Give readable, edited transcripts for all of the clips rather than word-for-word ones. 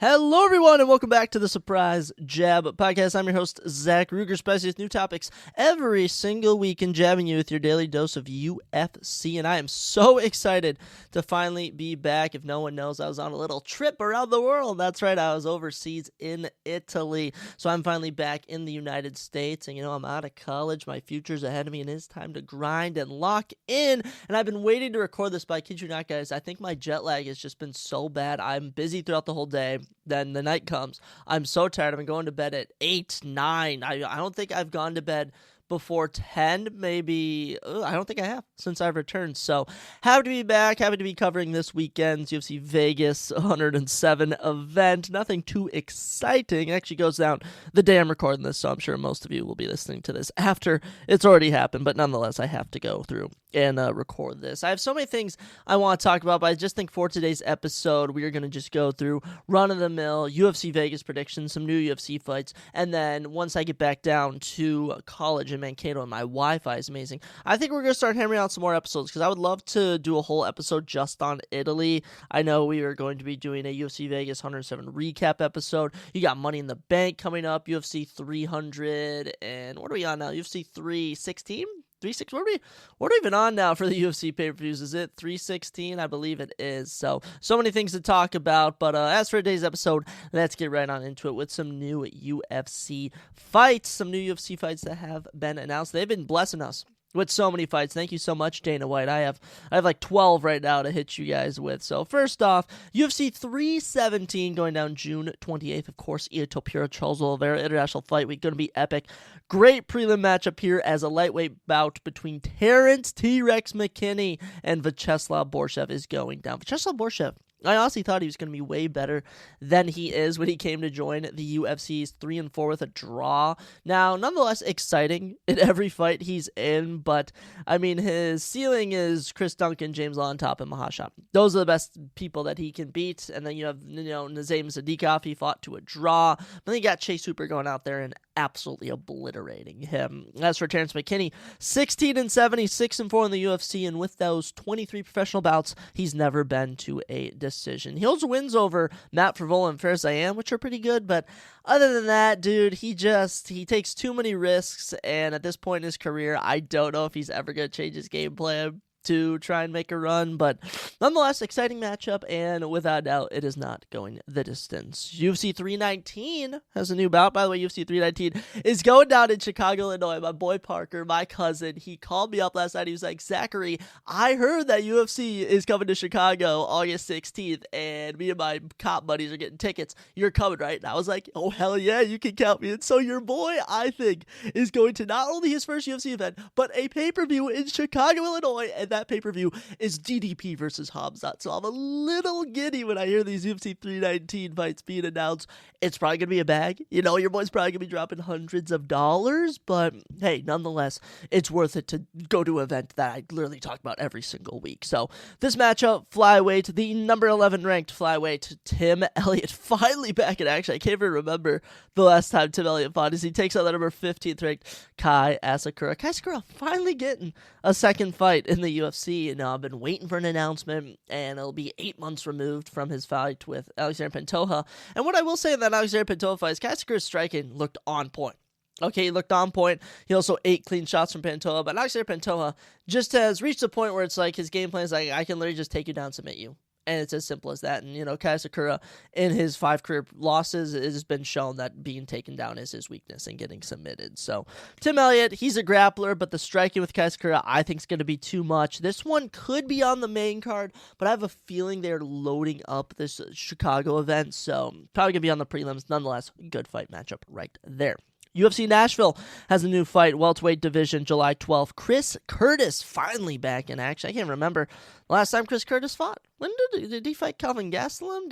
Hello, everyone, and welcome back to the Surprise Jab Podcast. I'm your host, Zach Ruger, spicy with new topics every single week and jabbing you with your daily dose of UFC. And I am so excited to finally be back. If no one knows, I was on a little trip around the world. That's right, I was overseas in Italy. So I'm finally back in the United States, and I'm out of college. My future's ahead of me, and it's time to grind and lock in. And I've been waiting to record this, but I kid you not, guys, I think my jet lag has just been so bad. I'm busy throughout the whole day. Then the night comes. I'm so tired. I've been going to bed at 8, 9. I don't think I've gone to bed before 10, maybe. I don't think I have since I've returned. So happy to be back. Happy to be covering this weekend's UFC Vegas 107 event. Nothing too exciting. It actually goes down the day I'm recording this, so I'm sure most of you will be listening to this after it's already happened. But nonetheless, I have to go through and record this. I have so many things I want to talk about, but I just think for today's episode, we are going to just go through run-of-the-mill UFC Vegas predictions, some new UFC fights, and then once I get back down to college in Mankato and my Wi-Fi is amazing, I think we're going to start hammering out some more episodes because I would love to do a whole episode just on Italy. I know we are going to be doing a UFC Vegas 107 recap episode. You got Money in the Bank coming up, UFC 300, and what are we on now? UFC 316? 36. What are we even on now for the UFC pay-per-views? Is it 316? I believe it is. So many things to talk about. But as for today's episode, let's get right on into it with some new UFC fights. Some new UFC fights that have been announced. They've been blessing us with so many fights. Thank you so much, Dana White. I have like 12 right now to hit you guys with. So first off, UFC 317 going down June 28th. Of course, Ilia Topuria, Charles Oliveira, International Fight Week. Going to be epic. Great prelim matchup here as a lightweight bout between Terrence T-Rex McKinney and Vyacheslav Borshev is going down. Vyacheslav Borshev, I honestly thought he was going to be way better than he is when he came to join the UFC's 3-4 with a draw. Now, nonetheless, exciting in every fight he's in, but, I mean, his ceiling is Chris Duncan, James Law on top, and Mahashab. Those are the best people that he can beat, and then you have, Nazem Sadikov, he fought to a draw, but then you got Chase Hooper going out there and absolutely obliterating him. As for Terrence McKinney, 16-7, he's 6-4 in the UFC, and with those 23 professional bouts, he's never been to a decision. He holds wins over Matt Frevola and Fares Ziam, which are pretty good, but other than that, dude, he takes too many risks, and at this point in his career, I don't know if he's ever going to change his game plan to try and make a run, but nonetheless, exciting matchup, and without doubt, it is not going the distance. UFC 319 has a new bout. By the way, UFC 319 is going down in Chicago, Illinois. My boy Parker, my cousin, he called me up last night. He was like, Zachary, I heard that UFC is coming to Chicago August 16th, and me and my cop buddies are getting tickets. You're coming, right? And I was like, oh, hell yeah, you can count me in. So your boy, I think, is going to not only his first UFC event, but a pay-per-view in Chicago, Illinois, and that pay-per-view is DDP versus Hamzat. So I'm a little giddy when I hear these UFC 319 fights being announced. It's probably going to be a bag. Your boy's probably going to be dropping hundreds of dollars, but hey, nonetheless, it's worth it to go to an event that I literally talk about every single week. So this matchup, flyweight, the number 11 ranked flyweight, Tim Elliott, finally back in action. I can't even remember the last time Tim Elliott fought as he takes on the number 15th ranked Kai Asakura. Kai Asakura finally getting a second fight in the UFC. I've been waiting for an announcement, and it'll be 8 months removed from his fight with Alexander Pantoja. And what I will say in that Alexander Pantoja fight is Kai Asakura's striking looked on point. Okay, he looked on point. He also ate clean shots from Pantoja, but Alexander Pantoja just has reached a point where it's like his game plan is like, I can literally just take you down, submit you. And it's as simple as that. And, Kai Asakura, in his 5 career losses, it has been shown that being taken down is his weakness and getting submitted. So, Tim Elliott, he's a grappler, but the striking with Kai Asakura, I think, is going to be too much. This one could be on the main card, but I have a feeling they're loading up this Chicago event. So, probably going to be on the prelims. Nonetheless, good fight matchup right there. UFC Nashville has a new fight, welterweight division, July 12th. Chris Curtis finally back in action. I can't remember the last time Chris Curtis fought. When did he fight Calvin Gastelum?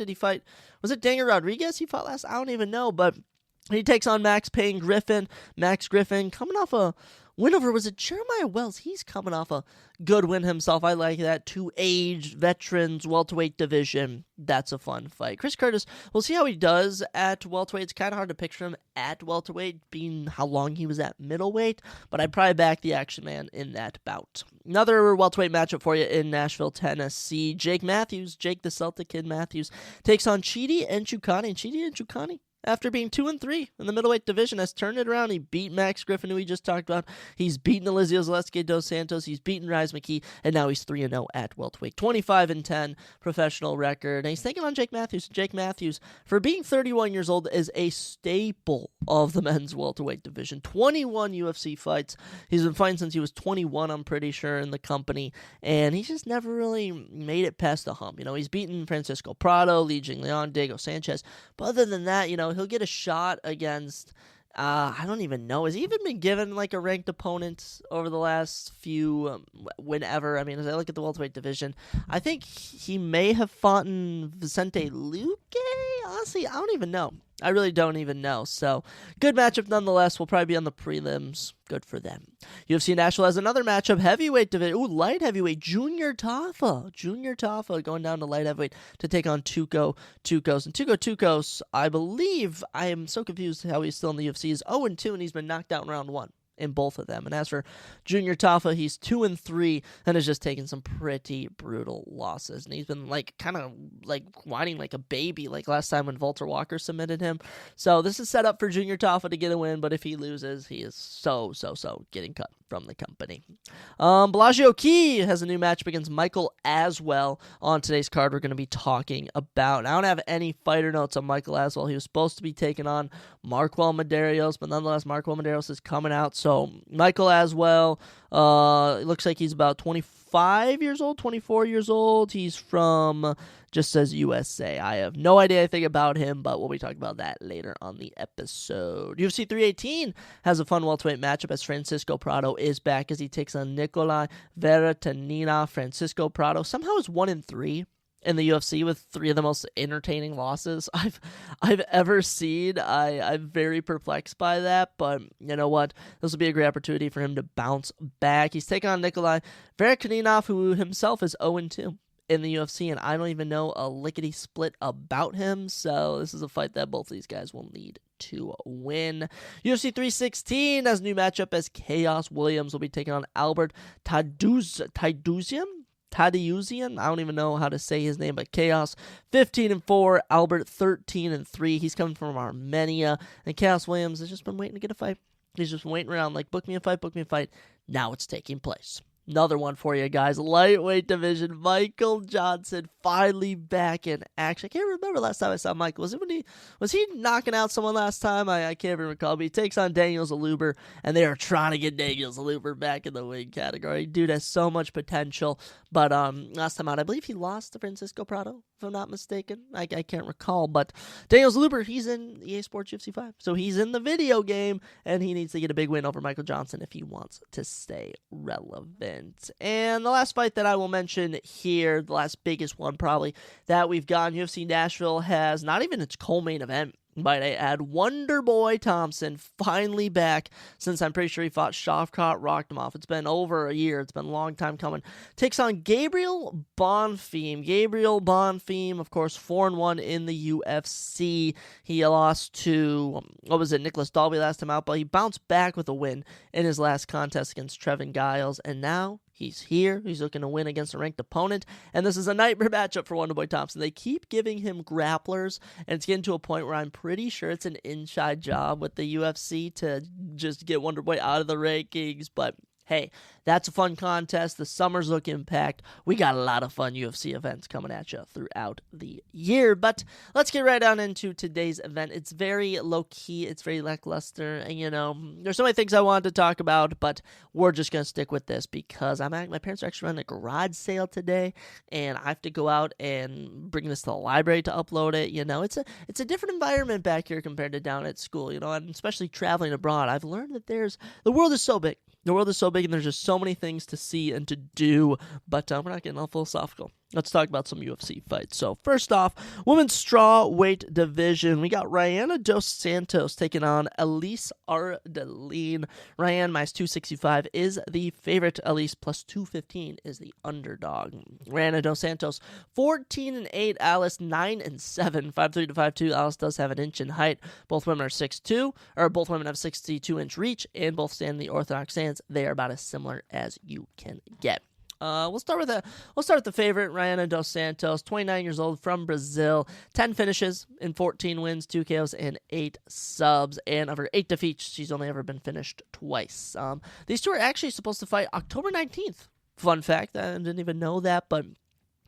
Was it Daniel Rodriguez he fought last? I don't even know, but He takes on Max Payne Griffin. Max Griffin coming off a win over, was it Jeremiah Wells? He's coming off a good win himself. I like that. 2 aged veterans, welterweight division. That's a fun fight. Chris Curtis, we'll see how he does at welterweight. It's kind of hard to picture him at welterweight, being how long he was at middleweight, but I'd probably back the Action Man in that bout. Another welterweight matchup for you in Nashville, Tennessee. Jake the Celtic Kid Matthews, takes on Chidi Njokuani. And Chidi Njokuani, after being 2-3 in the middleweight division, has turned it around. He beat Max Griffin, who we just talked about. He's beaten Elizio Zaleski dos Santos. He's beaten Rise McKee, and now he's 3-0 at welterweight. 25-10 professional record. And he's taking on Jake Matthews. Jake Matthews, for being 31 years old, is a staple of the men's welterweight division. 21 UFC fights. He's been fighting since he was 21, I'm pretty sure, in the company, and he's just never really made it past the hump. He's beaten Francisco Prado, Li Jingliang, Diego Sanchez, but other than that, he'll get a shot against, I don't even know. Has he even been given like a ranked opponent over the last few, whenever? I mean, as I look at the welterweight division, I think he may have fought in Vicente Luque. Honestly, I don't even know. I really don't even know. So, good matchup nonetheless. We'll probably be on the prelims. Good for them. UFC Nashville has another matchup. Heavyweight division. Ooh, light heavyweight. Junior Tafa going down to light heavyweight to take on Tuco Tucos. And Tuco Tucos, I believe, I am so confused how he's still in the UFC, is 0-2, and he's been knocked out in round 1. In both of them. And as for Junior Tafa, he's 2-3 and has just taken some pretty brutal losses. And he's been kind of whining like a baby, like last time when Walter Walker submitted him. So this is set up for Junior Tafa to get a win, but if he loses, he is so getting cut from the company. Bellagio Key has a new matchup against Michael Aswell on today's card. We're going to be talking about. I don't have any fighter notes on Michael Aswell. He was supposed to be taking on Marquel Medeiros, but nonetheless, Marquel Medeiros is coming out. So Michael Aswell, it looks like he's about 24 years old. He's from, just says USA. I have no idea anything about him, but we'll be talking about that later on the episode. UFC 318 has a fun welterweight matchup as Francisco Prado is back as he takes on Nikolai Veretanina. Francisco Prado somehow is 1-3 in the UFC with 3 of the most entertaining losses I've ever seen. I'm very perplexed by that, but you know what? This will be a great opportunity for him to bounce back. He's taking on Nikolai Veretanina, who himself is 0-2 in the UFC, and I don't even know a lickety-split about him, so this is a fight that both of these guys will need to win. UFC 316 has a new matchup as Chaos Williams will be taking on Albert Tadeuzian. I don't even know how to say his name, but Chaos 15-4, Albert 13-3. He's coming from Armenia, and Chaos Williams has just been waiting to get a fight. He's just been waiting around, like, book me a fight. Now it's taking place. Another one for you guys. Lightweight division. Michael Johnson finally back in action. I can't remember last time I saw Michael. Was he knocking out someone last time? I can't even recall. But he takes on Daniel Zaluber, and they are trying to get Daniel Zaluber back in the weight category. Dude has so much potential. But last time out, I believe he lost to Francisco Prado, if I'm not mistaken. I can't recall. But Daniel Zaluber, he's in EA Sports UFC 5. So he's in the video game, and he needs to get a big win over Michael Johnson if he wants to stay relevant. And the last fight that I will mention here, the last biggest one probably that we've gotten, UFC Nashville has not even its co-main event, might I add. Wonder Boy Thompson finally back since I'm pretty sure he fought Shavkat Rakhmonov. It's been over a year. It's been a long time coming. Takes on Gabriel Bonfim. Gabriel Bonfim, of course, 4-1 in the UFC. He lost to, Nicholas Dalby last time out, but he bounced back with a win in his last contest against Trevin Giles, and now he's here. He's looking to win against a ranked opponent, and this is a nightmare matchup for Wonderboy Thompson. They keep giving him grapplers, and it's getting to a point where I'm pretty sure it's an inside job with the UFC to just get Wonderboy out of the rankings, but hey, that's a fun contest. The summer's looking packed. We got a lot of fun UFC events coming at you throughout the year. But let's get right on into today's event. It's very low-key. It's very lackluster. And, there's so many things I wanted to talk about, but we're just going to stick with this because my parents are actually running a garage sale today, and I have to go out and bring this to the library to upload it. It's a different environment back here compared to down at school, and especially traveling abroad. I've learned that the world is so big. The world is so big, and there's just so many things to see and to do, but we're not getting all philosophical. let's talk about some UFC fights. So first off, women's strawweight division. We got Rayana dos Santos taking on Elise Ardeline. Ryan minus 265 is the favorite. Elise plus 215 is the underdog. Rayana dos Santos 14-8. Alice 9-7. 5'3" to 5'2". Alice does have an inch in height. Both women are 6'2", or both women have 62-inch reach, and both stand in the orthodox stance. They are about as similar as you can get. We'll start with the favorite, Rayana dos Santos, 29 years old, from Brazil, 10 finishes in 14 wins, 2 KOs, and 8 subs, and of her 8 defeats, she's only ever been finished twice. These two are actually supposed to fight October 19th. Fun fact, I didn't even know that, but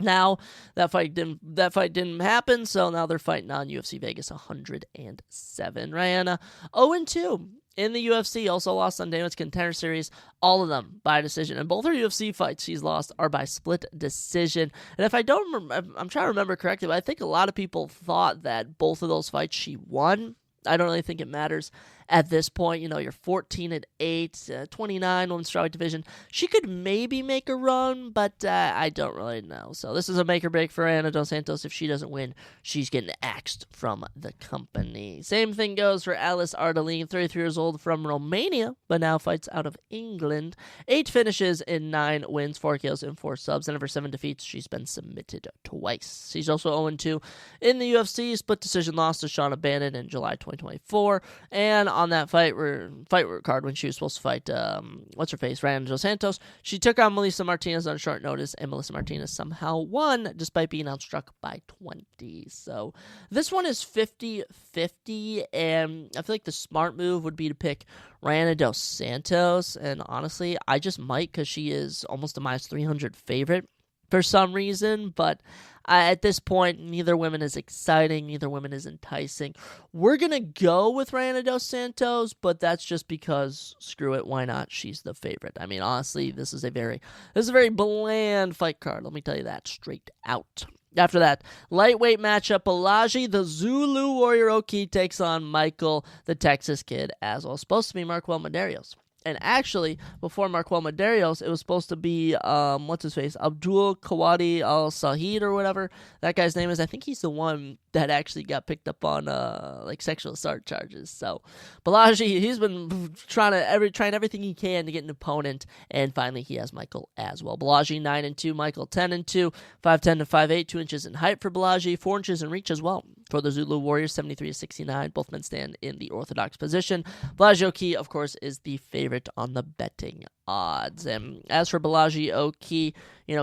now that fight didn't happen, so now they're fighting on UFC Vegas 107. Rayana 0-2. In the UFC, also lost on Dana's Contender Series, all of them by decision. And both her UFC fights she's lost are by split decision. And if I don't remember, I'm trying to remember correctly, but I think a lot of people thought that both of those fights she won. I don't really think it matters at this point. You know, you're 14-8, 29 women's strawweight division. She could maybe make a run, but I don't really know. So this is a make or break for Rayana dos Santos. If she doesn't win, she's getting axed from the company. Same thing goes for Alice Ardeline, 33 years old, from Romania, but now fights out of England. 8 finishes in 9 wins, 4 kills, and 4 subs. And of her 7 defeats, she's been submitted twice. She's also 0-2 in the UFC. Split decision loss to Shauna Bannon in July 2024. And on that fight card, when she was supposed to fight, what's-her-face, Rayana dos Santos, she took on Melissa Martinez on short notice, and Melissa Martinez somehow won, despite being outstruck by 20. So this one is 50-50, and I feel like the smart move would be to pick Rayana dos Santos, and honestly, I just might, because she is almost a minus 300 favorite for some reason, but at this point, neither woman is exciting, neither woman is enticing. We're going to go with Rayana dos Santos, but that's just because, screw it, why not? She's the favorite. I mean, honestly, this is a very bland fight card, let me tell you that straight out. After that, lightweight matchup, Balaji, the Zulu Warrior Oki, takes on Michael, the Texas Kid, as well. It's supposed to be Marquel Medeiros. And actually, before Marquel Medeiros, it was supposed to be, what's-his-face, Abdul Kawadi Al-Sahid or whatever that guy's name is. I think he's the one that actually got picked up on, sexual assault charges. So, Balaji, he's been trying everything he can to get an opponent, and finally he has Michael as well. Balaji 9-2, Michael 10-2, 5'10" to 5'8", 2 inches in height for Balaji, 4 inches in reach as well. For the Zulu Warriors, 73-69, both men stand in the orthodox position. Balaji Oki, of course, is the favorite on the betting odds. And as for Balaji Oki,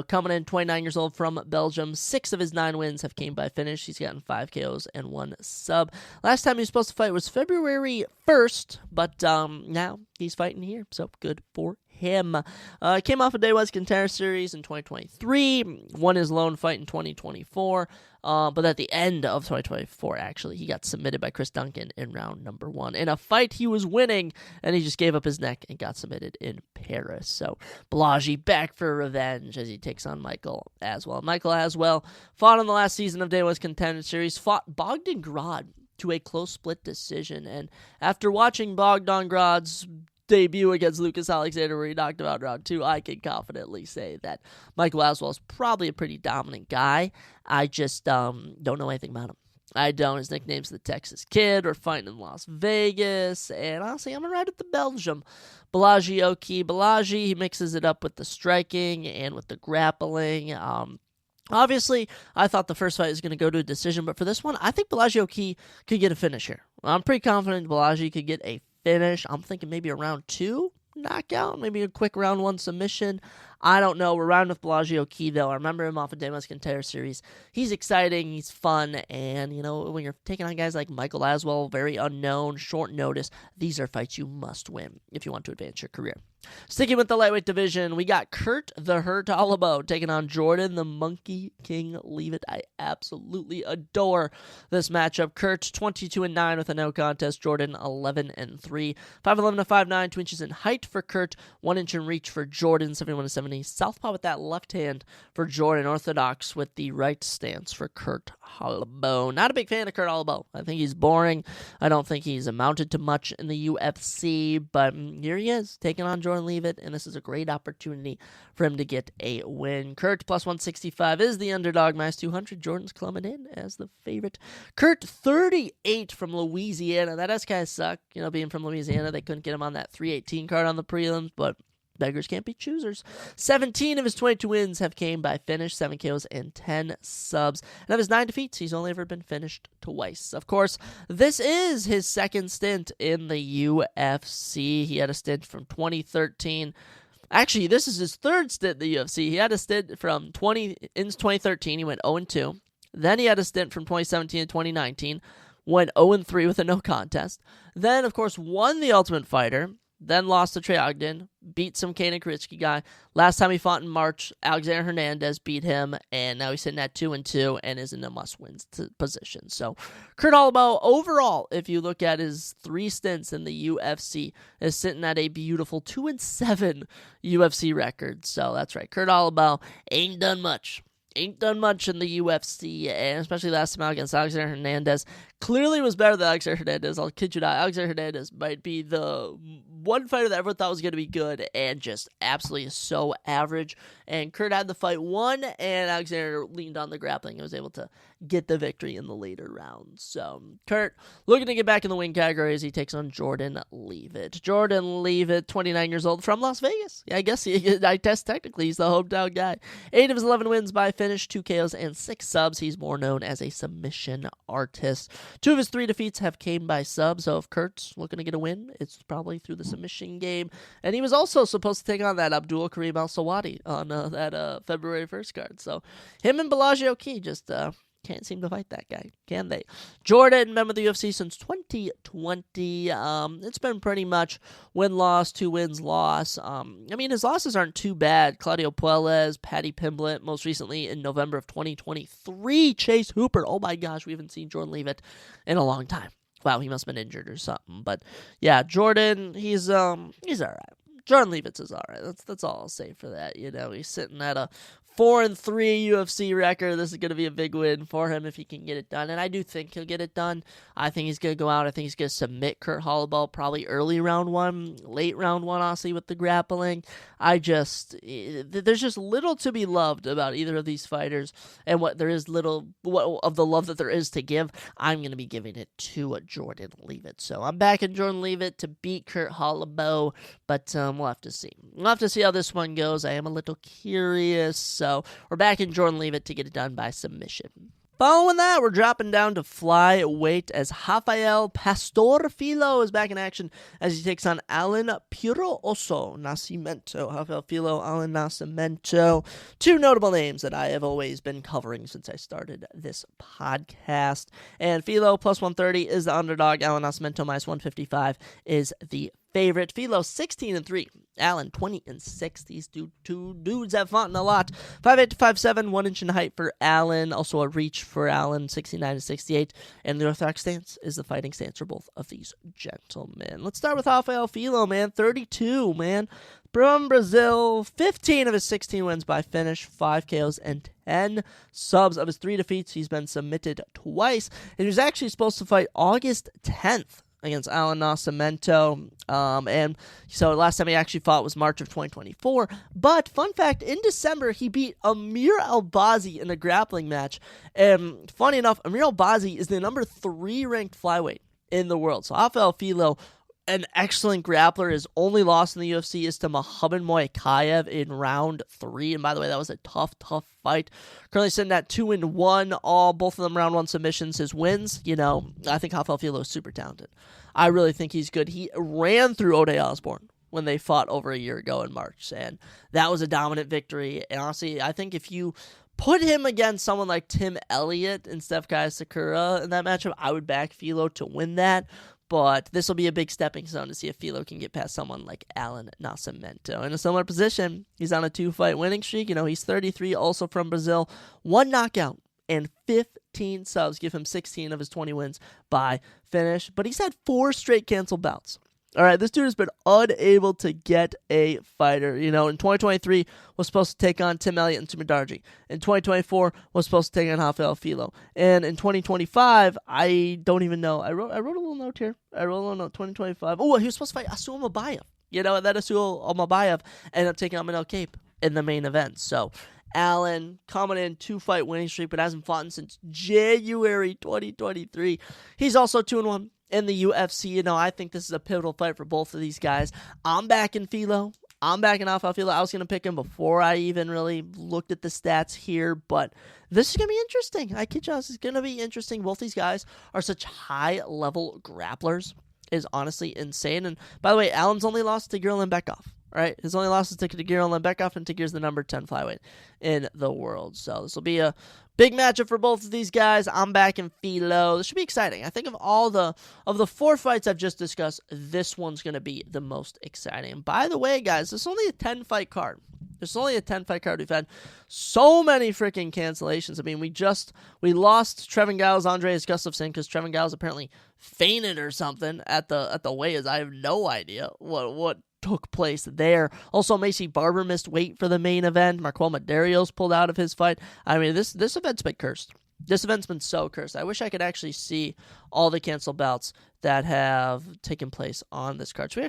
coming in 29 years old from Belgium, 6 of his 9 wins have came by finish. He's gotten 5 KOs and 1 sub. Last time he was supposed to fight was February 1st, but now he's fighting here, so good for him. Came off a Dana's Contender Series in 2023, won his lone fight in 2024, but at the end of 2024, actually, he got submitted by Chris Duncan in round number 1. In a fight he was winning, and he just gave up his neck and got submitted in Paris. So, Balaji back for revenge as he takes on Michael as well. Michael as well fought in the last season of Dana's Contender Series, fought Bogdan Grad to a close split decision, and after watching Bogdan Grad's debut against Lucas Alexander where he knocked him out in round 2, I can confidently say that Michael Aswell is probably a pretty dominant guy. I just don't know anything about him. I don't. His nickname's the Texas Kid. We're fighting in Las Vegas, and honestly, I'm going to ride at the Belgium. Balaji Oki. Balaji, he mixes it up with the striking and with the grappling. Obviously, I thought the first fight was going to go to a decision, but for this one, I think Balaji Oki could get a finish here. I'm pretty confident Balaji could get a finish. I'm thinking maybe a round 2 knockout, maybe a quick round 1 submission. I don't know. We're riding with Balaji Oki, though. I remember him off of Dana's Contender Series. He's exciting. He's fun. And, when you're taking on guys like Michael Aswell, very unknown, short notice, these are fights you must win if you want to advance your career. Sticking with the lightweight division, we got Kurt the Hurt Alabo taking on Jordan the Monkey King Leavitt. I absolutely adore this matchup. Kurt 22-9 with a no contest. Jordan 11-3. 5'11" to 5'9", 2 inches in height for Kurt, 1 inch in reach for Jordan. 71-78, money. Southpaw with that left hand for Jordan. Orthodox with the right stance for Kurt Holloway. Not a big fan of Kurt Holloway. I think he's boring. I don't think he's amounted to much in the UFC, but here he is taking on Jordan Leavitt, and this is a great opportunity for him to get a win. Kurt plus 165 is the underdog, minus 200. Jordan's coming in as the favorite. Kurt 38 from Louisiana. That does kind of suck, being from Louisiana. They couldn't get him on that 318 card on the prelims, but beggars can't be choosers. 17 of his 22 wins have came by finish, 7 KOs and 10 subs. And of his 9 defeats, he's only ever been finished twice. Of course, this is his second stint in the UFC. He had a stint from 2013. Actually, this is his third stint in the UFC. He had a stint from 2013. He went 0-2. Then he had a stint from 2017 to 2019. Went 0-3 with a no contest. Then, of course, won the Ultimate Fighter. Then lost to Trey Ogden, beat some Kanan Kritsky guy. Last time he fought in March, Alexander Hernandez beat him, and now he's sitting at 2-2 and is in a must-win position. So, Kurt Holloway, overall, if you look at his 3 stints in the UFC, is sitting at a beautiful 2-7 UFC record. So, that's right, Kurt Holloway ain't done much. Ain't done much in the UFC, and especially last time out against Alexander Hernandez. Clearly was better than Alexander Hernandez. I'll kid you not. Alexander Hernandez might be the one fighter that everyone thought was going to be good and just absolutely so average. And Kurt had the fight won, and Alexander leaned on the grappling and was able to get the victory in the later rounds. So, Kurt looking to get back in the win category as he takes on Jordan Leavitt. Jordan Leavitt, 29 years old, from Las Vegas. Yeah, I guess I guess technically he's the hometown guy. 8 of his 11 wins by finish, 2 KOs and 6 subs. He's more known as a submission artist. 2 of his 3 defeats have came by subs, so if Kurt's looking to get a win, it's probably through the submission game. And he was also supposed to take on that Abdul Karim Al-Sawadi on that February 1st card. So him and Bellagio Key just can't seem to fight that guy, can they? Jordan, member of the UFC since 2020. It's been pretty much win-loss, 2 wins, loss. His losses aren't too bad. Claudio Puelles, Paddy Pimblett, most recently in November of 2023. Chase Hooper. Oh my gosh, we haven't seen Jordan Leavitt in a long time. Wow, he must have been injured or something. But yeah, Jordan, he's all right. Jordan Leavitt is all right. That's all I'll say for that. He's sitting at a 4-3 UFC record. This is going to be a big win for him if he can get it done. And I do think he'll get it done. I think he's going to go out. I think he's going to submit Kurt Holloway probably early round 1, late round 1, honestly, with the grappling. There's just little to be loved about either of these fighters. And what of the love that there is to give, I'm going to be giving it to Jordan Leavitt. So I'm backing Jordan Leavitt to beat Kurt Holloway, but we'll have to see. We'll have to see how this one goes. I am a little curious. So we're back in Jordan Leavitt to get it done by submission. Following that, we're dropping down to flyweight as Rafael Pastor-Filho is back in action as he takes on Alan Puro Oso Nascimento. Rafael Filho, Alan Nascimento. 2 notable names that I have always been covering since I started this podcast. And Filho plus 130 is the underdog. Alan Nascimento minus 155 is the favorite. Filho 16-3. Allen 20-6. These two dudes have fought in a lot. 5'8" to 5'7", 1 inch in height for Allen. Also a reach for Allen, 69-68. And the orthodox stance is the fighting stance for both of these gentlemen. Let's start with Rafael Filho, man. 32, man. From Brazil, 15 of his 16 wins by finish, 5 KOs and 10 subs. Of his 3 defeats, he's been submitted twice. And he was actually supposed to fight August 10th. Against Alan Nascimento, and so last time he actually fought was March of 2024, but fun fact, in December, he beat Amir Albazi in a grappling match, and funny enough, Amir Albazi is the number 3 ranked flyweight in the world, so Rafael Filho, an excellent grappler. His only loss in the UFC is to Muhammad Moikaev in round 3. And by the way, that was a tough fight. Currently sitting at 2-1, both of them round 1 submissions. His wins, I think Rafael Filho is super talented. I really think he's good. He ran through Ode Osborne when they fought over a year ago in March, and that was a dominant victory. And honestly, I think if you put him against someone like Tim Elliott instead of Kaya Sakura in that matchup, I would back Filho to win that. But this will be a big stepping stone to see if Filho can get past someone like Alan Nascimento. In a similar position, he's on a 2-fight winning streak. He's 33, also from Brazil. 1 knockout and 15 subs give him 16 of his 20 wins by finish. But he's had 4 straight canceled bouts. All right, this dude has been unable to get a fighter. In 2023, was supposed to take on Tim Elliott and Sumidarji. In 2024, was supposed to take on Rafael Filo. And in 2025, I don't even know. I wrote a little note here. 2025. Oh, he was supposed to fight Asul Mabayev. And that Asul Mabayev ended up taking on Manel Cape in the main event. So, Allen coming in 2-fight winning streak, but hasn't fought since January 2023. He's also 2-1. In the UFC, I think this is a pivotal fight for both of these guys. I'm backing Filo. I'm backing Rafael Filo. I was going to pick him before I even really looked at the stats here, but this is going to be interesting. I kid you, this is going to be interesting. Both these guys are such high-level grapplers. Is honestly insane. And by the way, Allen's only lost to Tagir Lembekov. Right? His only loss is to Tagir Lembekov, and Tagir's the number 10 flyweight in the world. So this will be a big matchup for both of these guys. I'm backing Filo. This should be exciting. I think of all the 4 fights I've just discussed, this one's going to be the most exciting. And by the way, guys, this is only a 10-fight card. There's only a 10-fight card. We've had so many freaking cancellations. I mean, we lost Trevin Giles, Andreas Gustafsson, because Trevin Giles apparently fainted or something at the weigh-ins. I have no idea what took place there. Also, Macy Barber missed weight for the main event. Marquel Medeiros pulled out of his fight. I mean, this event's been cursed. This event's been so cursed. I wish I could actually see all the canceled bouts that have taken place on this card. Should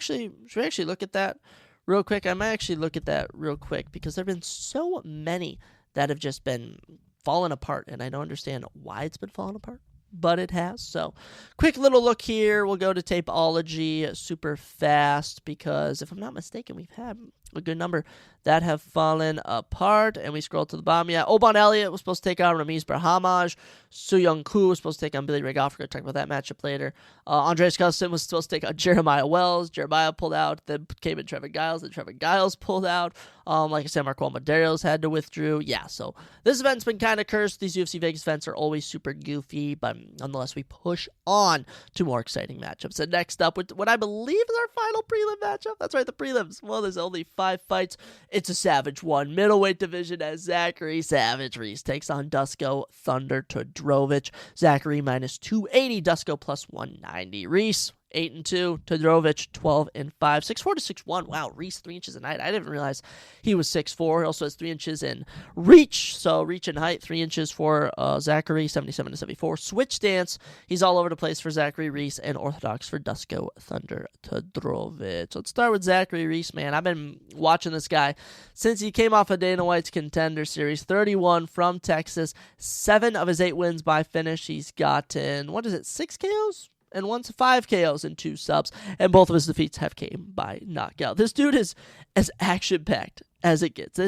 we actually look at that real quick? I might actually look at that real quick because there have been so many that have just been falling apart, and I don't understand why it's been falling apart, but it has. So, quick little look here. We'll go to Tapeology super fast because, if I'm not mistaken, we've had a good number that have fallen apart. And we scroll to the bottom. Yeah, Oban Elliott was supposed to take on Ramiz Barhamaj. Su Young Koo was supposed to take on Billy Ray Goff. We're going to talk about that matchup later. Andreas Gustafsson was supposed to take on Jeremiah Wells. Jeremiah pulled out. Then came in Trevin Giles. Then Trevin Giles pulled out. Like I said, Marquel Medeiros had to withdraw. Yeah, so this event's been kind of cursed. These UFC Vegas events are always super goofy, but nonetheless, we push on to more exciting matchups. And next up, with what I believe is our final prelim matchup. That's right, the prelims. Well, there's only 5 fights. It's a savage one. Middleweight division as Zachary Savage Reese takes on Dusko Thunder Todorovic. Zachary minus 280, Dusko plus 190. Reese 8-2, Todorovic 12-5, 6'4" to 6'1". Wow, Reese 3 inches in height. I didn't realize he was 6'4". He also has 3 inches in reach. So reach and height, 3 inches for Zachary, 77 to 74. Switch stance, he's all over the place for Zachary Reese, and orthodox for Dusko Thunder Todorovic. Let's start with Zachary Reese, man. I've been watching this guy since he came off of Dana White's Contender Series. 31 from Texas. 7 of his 8 wins by finish. He's gotten, 6 KOs? And 5 KOs and 2 subs, and both of his defeats have came by knockout. This dude is as action-packed as it gets.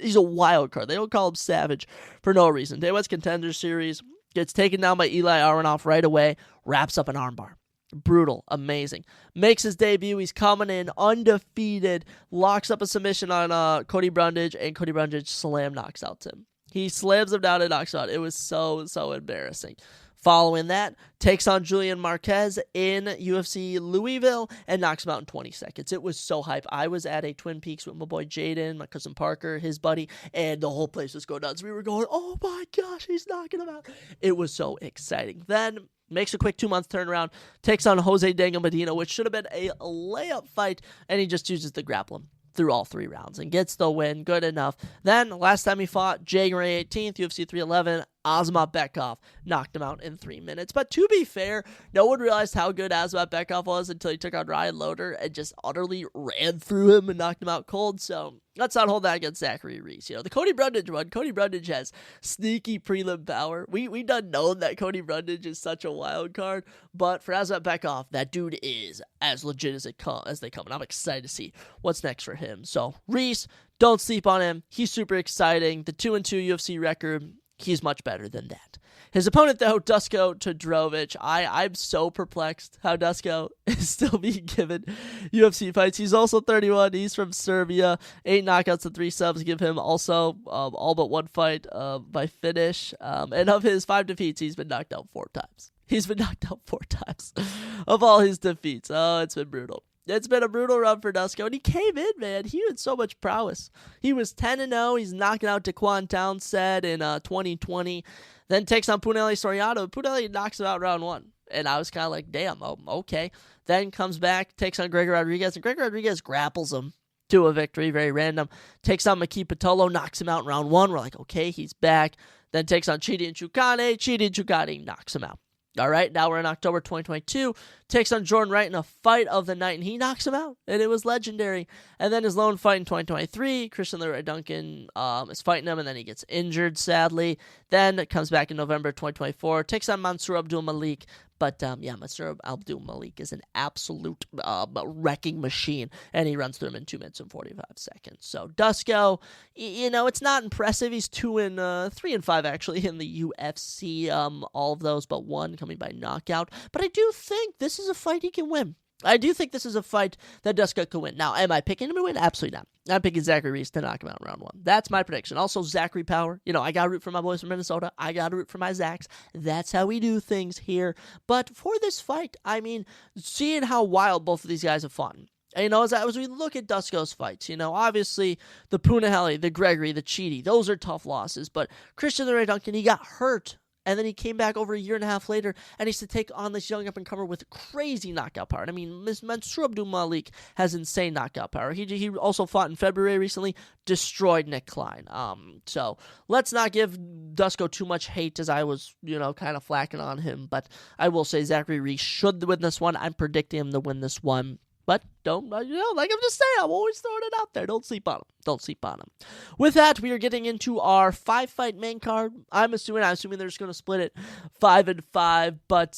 He's a wild card. They don't call him Savage for no reason. Day One's Contender Series gets taken down by Eli Aronoff right away, wraps up an armbar. Brutal, amazing. Makes his debut. He's coming in undefeated, locks up a submission on Cody Brundage, and Cody Brundage knocks out him. He slams him down and knocks out. It was so embarrassing. Following that, takes on Julian Marquez in UFC Louisville and knocks him out in 20 seconds. It was so hype. I was at a Twin Peaks with my boy Jaden, my cousin Parker, his buddy, and the whole place was going nuts. We were going, oh my gosh, he's knocking him out. It was so exciting. Then makes a quick 2-month turnaround, takes on Jose Dango Medina, which should have been a layup fight, and he just chooses to grapple him through all 3 rounds and gets the win. Good enough. Then, last time he fought, January 18th, UFC 311, Azamat Bekov knocked him out in 3 minutes. But to be fair, no one realized how good Azamat Bekov was until he took on Ryan Loder and just utterly ran through him and knocked him out cold. So let's not hold that against Zachary Reese. The Cody Brundage one, Cody Brundage has sneaky prelim power. We done known that Cody Brundage is such a wild card, but for Azamat Bekov, that dude is as legit as they come, and I'm excited to see what's next for him. So Reese, don't sleep on him. He's super exciting. The 2-2 UFC record, he's much better than that. His opponent, though, Dusko Todorovic. I'm so perplexed how Dusko is still being given UFC fights. He's also 31. He's from Serbia. 8 knockouts and 3 subs give him also all but 1 fight by finish. And of his 5 defeats, he's been knocked out 4 times. He's been knocked out 4 times of all his defeats. Oh, it's been brutal. It's been a brutal run for Dusko, and he came in, man. He had so much prowess. He was 10-0. He's knocking out Daquan Townsend in 2020. Then takes on Punahele Soriano. Punahele knocks him out round 1. And I was kind of like, damn, okay. Then comes back, takes on Gregor Rodriguez, and Gregor Rodriguez grapples him to a victory, very random. Takes on Maki Pitolo, knocks him out in round 1. We're like, okay, he's back. Then takes on Chidi Nchukane. Chidi Nchukane knocks him out. All right, now we're in October 2022. Takes on Jordan Wright in a fight of the night, and he knocks him out, and it was legendary. And then his lone fight in 2023, Christian Leroy Duncan is fighting him, and then he gets injured, sadly. Then it comes back in November 2024, takes on Mansour Abdul Malik. But, Mansour Abdul Malik is an absolute wrecking machine, and he runs through him in 2 minutes and 45 seconds. So, Dusko, it's not impressive. He's 3-5, actually, in the UFC. All of those but one coming by knockout. But I do think this is a fight he can win. I do think this is a fight that Dusko could win. Now, am I picking him to win? Absolutely not. I'm picking Zachary Reese to knock him out in round 1. That's my prediction. Also, Zachary Power. I got to root for my boys from Minnesota. I got to root for my Zachs. That's how we do things here. But for this fight, seeing how wild both of these guys have fought. As we look at Dusko's fights, obviously the Punahele, the Gregory, the Chidi, those are tough losses. But Christian Leroy Duncan, he got hurt. And then he came back over a year and a half later, and he's to take on this young up-and-comer with crazy knockout power. Mansour Abdul Malik has insane knockout power. He also fought in February recently, destroyed Nick Klein. So let's not give Dusko too much hate as I was, kind of flacking on him. But I will say Zachary Reese should win this one. I'm predicting him to win this one. But don't, like I'm just saying, I'm always throwing it out there. Don't sleep on him. Don't sleep on him. With that, we are getting into our 5-fight main card. I'm assuming they're just going to split it 5-5. But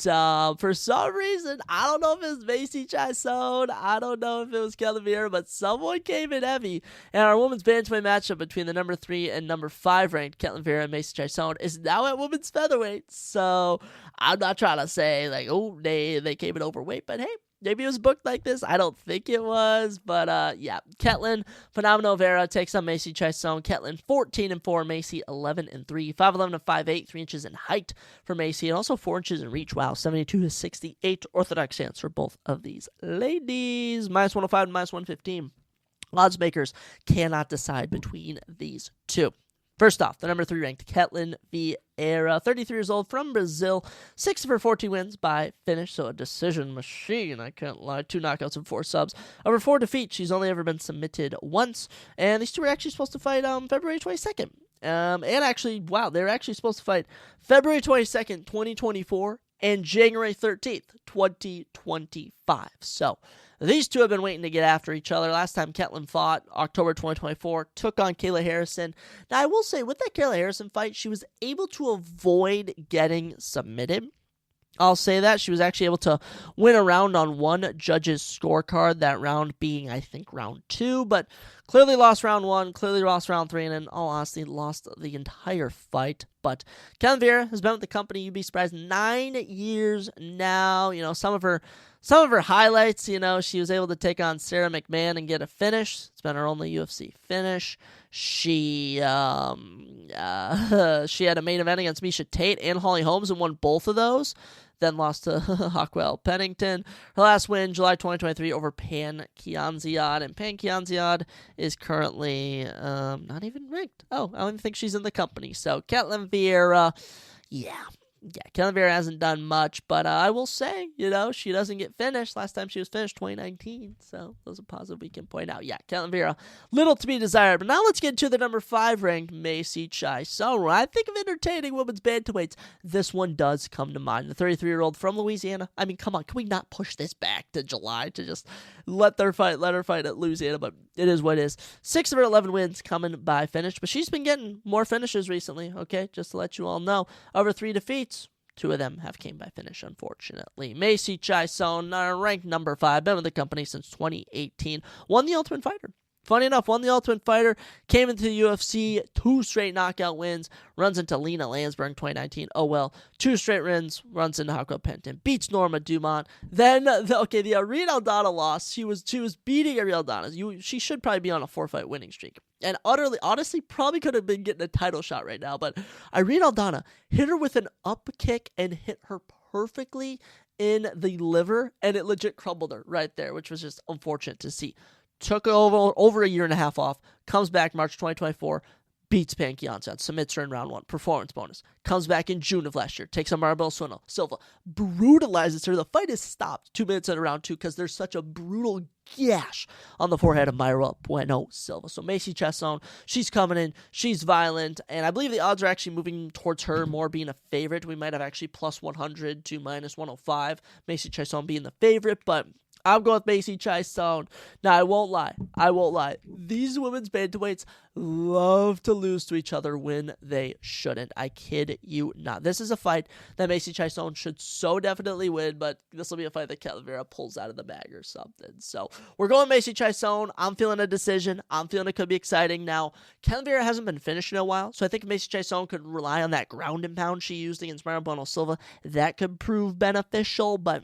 for some reason, I don't know if it was Macy Chiasson. I don't know if it was Ketlen Vieira, but someone came in heavy. And our women's bantamweight matchup between the number 3 and number 5 ranked Ketlen Vieira and Macy Chiasson is now at women's featherweight. So I'm not trying to say, they came in overweight, but hey, maybe it was booked like this. I don't think it was, but Ketlen Phenomenal Vera takes on Macy Chiasson. Ketlen 14-4, Macy 11-3, 5'11" and 5'8", 3 inches in height for Macy, and also 4 inches in reach. Wow, 72-68 orthodox stance for both of these ladies. -105 and -115. Odds makers cannot decide between these two. First off, the number 3 ranked Ketlen Vieira, 33 years old, from Brazil, 6 of her 14 wins by finish, so a decision machine, I can't lie, 2 knockouts and 4 subs. Over 4 defeats, she's only ever been submitted once, and these two were actually supposed to fight February 22nd. And actually, wow, they were actually supposed to fight February 22nd, 2024, and January 13th, 2025. So these two have been waiting to get after each other. Last time Ketlen fought, October 2024, took on Kayla Harrison. Now, I will say, with that Kayla Harrison fight, she was able to avoid getting submitted. I'll say that. She was actually able to win a round on one judge's scorecard, that round being, I think, round 2, but clearly lost round 1, clearly lost round 3, and in all honesty, lost the entire fight. But Ketlen Vieira has been with the company, you'd be surprised, 9 years now. Some of her highlights, she was able to take on Sarah McMahon and get a finish. It's been her only UFC finish. She had a main event against Miesha Tate and Holly Holmes and won both of those. Then lost to Hawkwell Pennington. Her last win, July 2023, over Pan Kianziad. And Pan Kianziad is currently not even ranked. I don't even think she's in the company. So Ketlen Vieira, Ketlen Vieira hasn't done much, but I will say, she doesn't get finished. Last time she was finished, 2019, so those are positive we can point out. Ketlen Vieira, little to be desired. But now let's get to the number 5 ranked Macy Chiasson. When I think of entertaining women's bantamweights, this one does come to mind. The 33-year-old from Louisiana. Come on, can we not push this back to July to just let her fight at Louisiana? But it is what it is. 6 of her 11 wins coming by finish, but she's been getting more finishes recently, okay, just to let you all know. Over 3 defeats. 2 of them have came by finish, unfortunately. Macy Chiasson, ranked number 5, been with the company since 2018, won the Ultimate Fighter. Funny enough, won the Ultimate Fighter, came into the UFC, 2 straight knockout wins, runs into Lena Landsberg in 2019. Oh well, 2 straight wins, runs into Hako Penton, beats Norma Dumont. Then, the Irene Aldana loss, she was beating Irene Aldana. She should probably be on a 4-fight winning streak. And honestly, probably could have been getting a title shot right now, but Irene Aldana hit her with an up kick and hit her perfectly in the liver, and it legit crumbled her right there, which was just unfortunate to see. Took over a year and a half off, comes back March 2024, beats Pankiansan, submits her in round 1, performance bonus. Comes back in June of last year, takes on Maribel Silva, brutalizes her. The fight is stopped 2 minutes into round 2 because there's such a brutal gash on the forehead of Mayra Bueno Silva. So Macy Chiasson, she's coming in, she's violent, and I believe the odds are actually moving towards her more being a favorite. We might have actually plus 100 to minus 105, Macy Chiasson being the favorite, but I'm going with Macy Chiasson. Now, I won't lie. These women's bantamweights love to lose to each other when they shouldn't. I kid you not. This is a fight that Macy Chiasson should so definitely win, but this will be a fight that Calavera pulls out of the bag or something. So we're going Macy Chiasson. I'm feeling a decision. I'm feeling it could be exciting. Now, Calavera hasn't been finished in a while, so I think Macy Chiasson could rely on that ground and pound she used against Mayra Bueno Silva. That could prove beneficial, but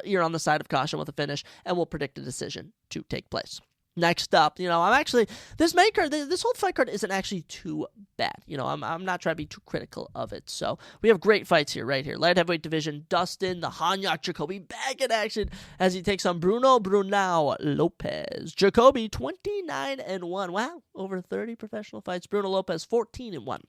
you're on the side of caution with a finish, and we'll predict a decision to take place. Next up, this main card, this whole fight card isn't actually too bad. I'm not trying to be too critical of it. So we have great fights here, right here. Light heavyweight division, Dustin, the Hanyak Jacoby back in action as he takes on Bruno Brunão Lopez. Jacoby 29-1. Wow, over 30 professional fights. Bruno Lopez 14-1.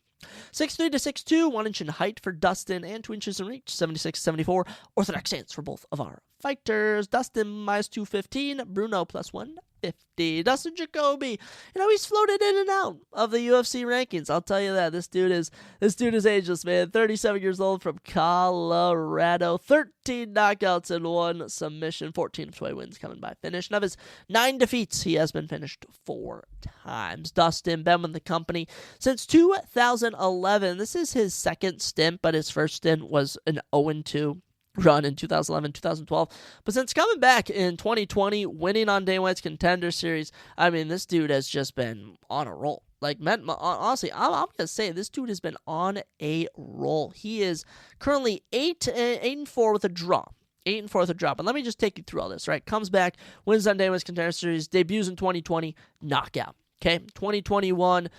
6'3" to 6'2", 1 inch in height for Dustin, and 2 inches in reach, 76-74. Orthodox stance for both of our fighters. Dustin minus 215, Bruno plus 150. Dustin Jacoby, he's floated in and out of the UFC rankings. I'll tell you that. This dude is ageless, man. 37 years old from Colorado. 13 knockouts and 1 submission. 14 of 20 wins coming by finish. And of his 9 defeats, he has been finished 4 times. Dustin been with the company since 2011. This is his second stint, but his first stint was an 0-2 run in 2011, 2012. But since coming back in 2020, winning on Dana White's Contender Series, this dude has just been on a roll. Honestly, I'm going to say this dude has been on a roll. He is currently 8-4 with a draw. 8-4 with a drop. And let me just take you through all this, right? Comes back, wins on Dana White's Contender Series, debuts in 2020, knockout. Okay, 2021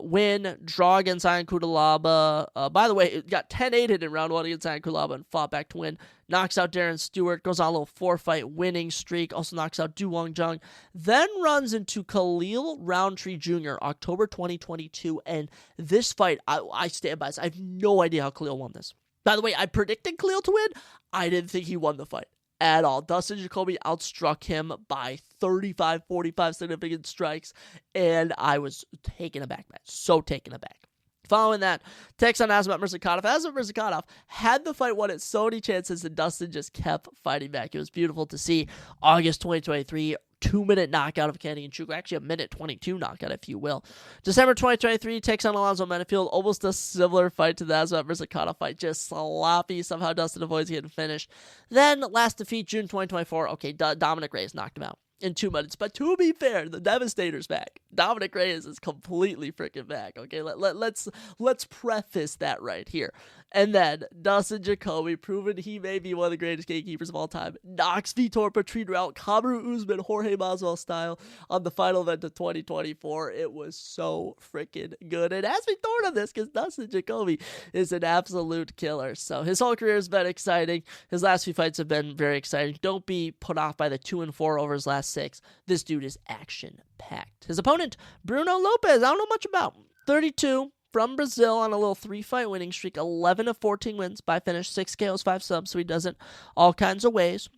win, draw against Ian Kudalaba. By the way, it got 10-8 in round 1 against Ian Kudalaba and fought back to win. Knocks out Darren Stewart, goes on a little 4-fight winning streak, also knocks out Du Wong Jung. Then runs into Khalil Roundtree Jr. October 2022, and this fight, I stand by this. I have no idea how Khalil won this. By the way, I predicted Khalil to win. I didn't think he won the fight at all. Dustin Jacoby outstruck him by 35-45 significant strikes, and I was taken aback by it. So taken aback. Following that, takes on Azamat Murzakanov. Azamat Murzakanov had the fight won at so many chances, and Dustin just kept fighting back. It was beautiful to see. August 2023, 2-minute knockout of Kenny Nchuku. Actually, a minute 22 knockout, if you will. December 2023, takes on Alonzo Menifield. Almost a similar fight to the Azamat Murzakanov fight. Just sloppy. Somehow Dustin avoids getting finished. Then, last defeat, June 2024. Okay, Dominic Reyes knocked him out in 2 minutes. But to be fair, the Devastator's back. Dominic Reyes is completely freaking back. Okay, let's preface that right here. And then Dustin Jacoby, proven he may be one of the greatest gatekeepers of all time, knocks Vitor Petrino out, Kamaru Usman, Jorge Masvidal style, on the final event of 2024. It was so freaking good. And as we thought of this, because Dustin Jacoby is an absolute killer. So his whole career has been exciting. His last few fights have been very exciting. Don't be put off by the 2-4 over his last 6. This dude is action-packed. His opponent, Bruno Lopez, I don't know much about. 32. From Brazil on a little 3-fight winning streak, 11 of 14 wins by finish, 6 KOs, 5 subs, so he does it all kinds of ways.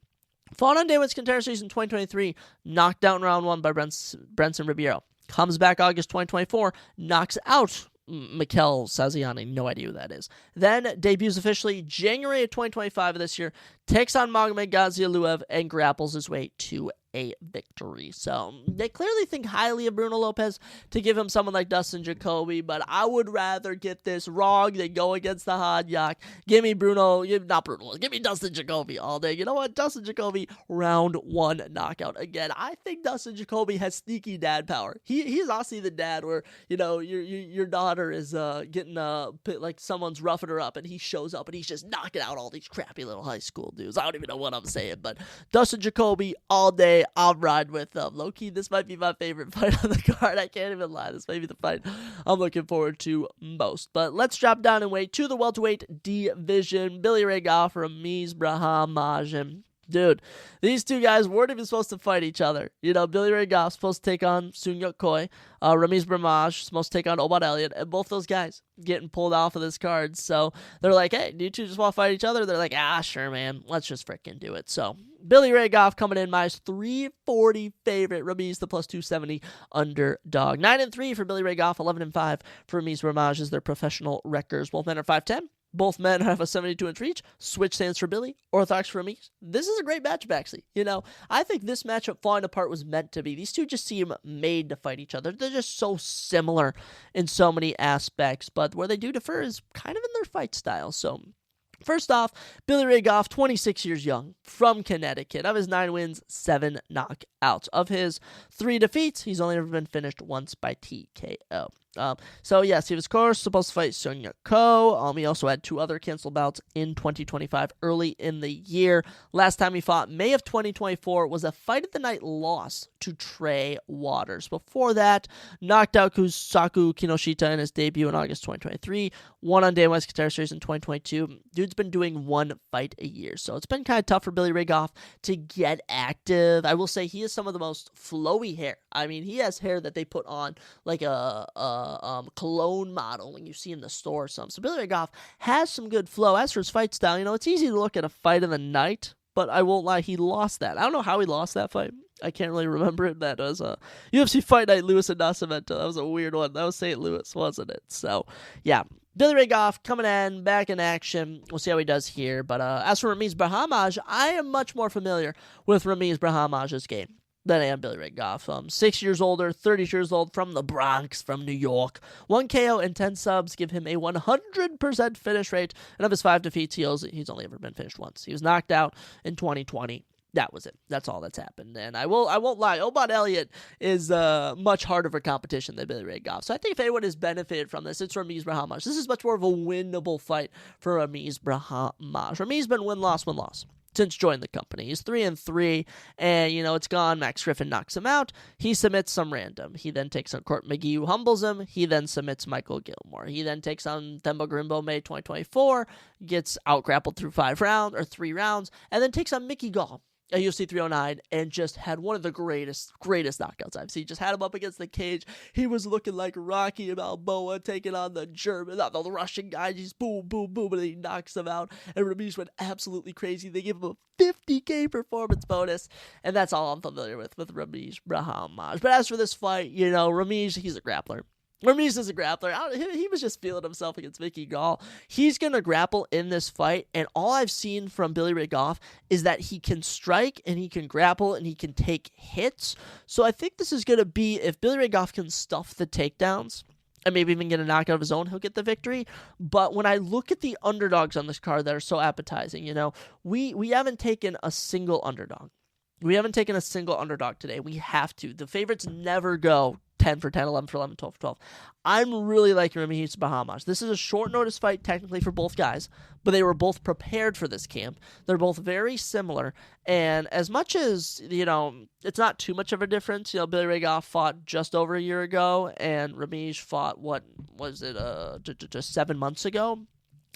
Fought on Dana White's Contender Series in 2023, knocked out in round 1 by Brenson Ribeiro. Comes back August 2024, knocks out Mikel Saziani, no idea who that is. Then debuts officially January of 2025 of this year, takes on Magomed Gazieluev and grapples his way to a victory. So they clearly think highly of Bruno Lopez to give him someone like Dustin Jacoby, but I would rather get this wrong than go against the Hanyak. Give me Dustin Jacoby all day. You know what? Dustin Jacoby, round 1 knockout. Again, I think Dustin Jacoby has sneaky dad power. He's honestly the dad where, your daughter is getting like someone's roughing her up and he shows up and he's just knocking out all these crappy little high school dudes. I don't even know what I'm saying, but Dustin Jacoby all day. I'll ride with them. Low-key, this might be my favorite fight on the card. I can't even lie. This may be the fight I'm looking forward to most. But let's drop down in weight to the welterweight division. Billy Ray Goff, Ramiz Brahimajin. Dude, these two guys weren't even supposed to fight each other. You know, Billy Ray Goff's supposed to take on Sung-Yuk Choi. Ramiz Brahmaj supposed to take on Obad Elliott. And both those guys getting pulled off of this card. So they're like, hey, do you two just want to fight each other? They're like, sure, man. Let's just freaking do it. So Billy Ray Goff coming in minus 340 favorite. Ramiz the plus 270 underdog. 9-3 for Billy Ray Goff. 11-5 for Ramiz Brahmaj as their professional records. Both men are 5'10". Both men have a 72-inch reach. Switch stands for Billy. Orthodox for me. This is a great matchup, actually. You know, I think this matchup falling apart was meant to be. These two just seem made to fight each other. They're just so similar in so many aspects, but where they do differ is kind of in their fight style. So, first off, Billy Ray Goff, 26 years young, from Connecticut. Of his 9 wins, 7 knockouts. Of his 3 defeats, he's only ever been finished once by TKO. So yes, he was, of course, supposed to fight Sung-Yuk Choi. He also had 2 other canceled bouts in 2025 early in the year. Last time he fought, May of 2024, was a fight of the night loss to Trey Waters. Before that, knocked out Kusaku Kinoshita in his debut in August 2023. Won on Dana White's Qatar Series in 2022. Dude's been doing 1 fight a year, so it's been kind of tough for Billy Ray Goff to get active. I will say he has some of the most flowy hair. I mean, he has hair that they put on like a cologne model when you see in the store or something. So Billy Ray Goff has some good flow. As for his fight style, you know, it's easy to look at a fight of the night, but I won't lie, he lost that. I don't know how he lost that fight. I can't really remember it. That was a UFC Fight Night, Lewis and Nascimento. That was a weird one. That was St. Louis, wasn't it? So, yeah. Billy Ray Goff coming in, back in action. We'll see how he does here. But as for Ramiz Brahmaj, I am much more familiar with Ramiz Brahmaj's game than I am Billy Ray Goff. 6 years older, 30 years old, from the Bronx, from New York. 1 KO and 10 subs give him a 100% finish rate. And of his 5 defeats, he's only ever been finished once. He was knocked out in 2020. That was it. That's all that's happened. And I won't lie, Obad Elliott is much harder for competition than Billy Ray Goff. So I think if anyone has benefited from this, it's Ramiz Brahmaj. This is much more of a winnable fight for Ramiz Brahmaj. Ramiz been win-loss since joining the company. He's 3-3, and, you know, it's gone. Max Griffin knocks him out. He submits some random. He then takes on Court McGee, who humbles him. He then submits Michael Gilmore. He then takes on Themba Grimbo May 2024, gets out-grappled through 3 rounds, and then takes on Mickey Gall at UFC 309, and just had one of the greatest knockouts I've seen. Just had him up against the cage. He was looking like Rocky Balboa taking on the Russian guy. Just boom, boom, boom, and he knocks him out. And Ramiz went absolutely crazy. They give him a $50K performance bonus, and that's all I'm familiar with Ramiz Brahmaj. But as for this fight, you know, Ramiz, he's a grappler. Ramiz is a grappler. He was just feeling himself against Mickey Gall. He's going to grapple in this fight, and all I've seen from Billy Ray Goff is that he can strike, and he can grapple, and he can take hits. So I think this is going to be, if Billy Ray Goff can stuff the takedowns, and maybe even get a knockout of his own, he'll get the victory. But when I look at the underdogs on this card that are so appetizing, you know, we haven't taken a single underdog. We haven't taken a single underdog today. We have to. The favorites never go 10 for 10, 11 for 11, 12 for 12. I'm really liking Ramiz Brahmaj. This is a short notice fight technically for both guys, but they were both prepared for this camp. They're both very similar, and as much as, you know, it's not too much of a difference. You know, Billy Ray Goff fought just over a year ago, and Ramiz fought, what was it, just 7 months ago?